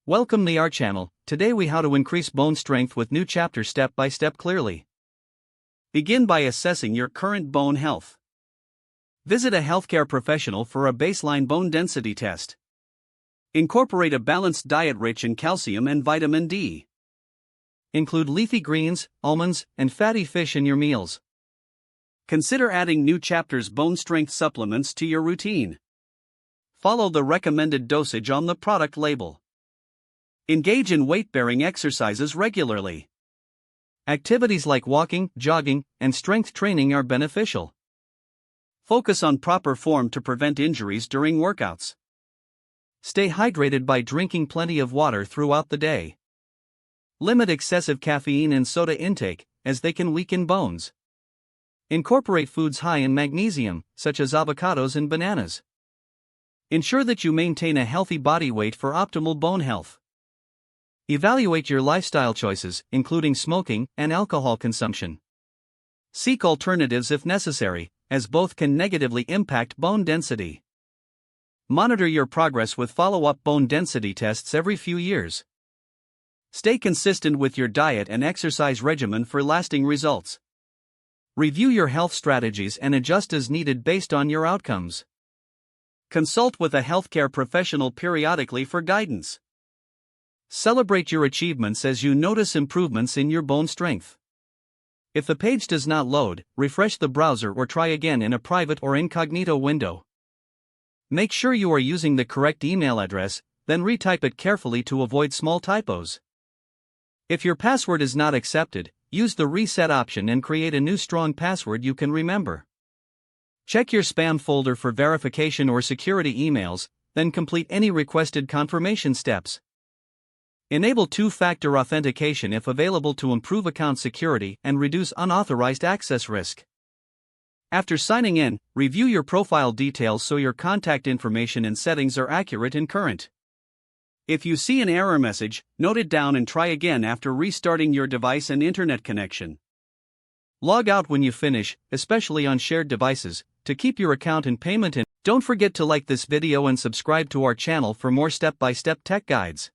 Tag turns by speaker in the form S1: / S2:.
S1: Welcome to our channel. Today we how to increase bone strength with new chapter step by step clearly. Begin by assessing your current bone health. Visit a healthcare professional for a baseline bone density test. Incorporate a balanced diet rich in calcium and vitamin D. Include leafy greens, almonds, and fatty fish in your meals. Consider adding new chapter's bone strength supplements to your routine. Follow the recommended dosage on the product label. Engage in weight-bearing exercises regularly. Activities like walking, jogging, and strength training are beneficial. Focus on proper form to prevent injuries during workouts. Stay hydrated by drinking plenty of water throughout the day. Limit excessive caffeine and soda intake, as they can weaken bones. Incorporate foods high in magnesium, such as avocados and bananas. Ensure that you maintain a healthy body weight for optimal bone health. Evaluate your lifestyle choices, including smoking and alcohol consumption. Seek alternatives if necessary, as both can negatively impact bone density. Monitor your progress with follow-up bone density tests every few years. Stay consistent with your diet and exercise regimen for lasting results. Review your health strategies and adjust as needed based on your outcomes. Consult with a healthcare professional periodically for guidance. Celebrate your achievements as you notice improvements in your bone strength. If the page does not load, refresh the browser or try again in a private or incognito window. Make sure you are using the correct email address, then retype it carefully to avoid small typos. If your password is not accepted, use the reset option and create a new strong password you can remember. Check your spam folder for verification or security emails, then complete any requested confirmation steps. Enable two-factor authentication if available to improve account security and reduce unauthorized access risk. After signing in, review your profile details so your contact information and settings are accurate and current. If you see an error message, note it down and try again after restarting your device and internet connection. Log out when you finish, especially on shared devices, to keep your account in payment. And don't forget to like this video and subscribe to our channel for more step-by-step tech guides.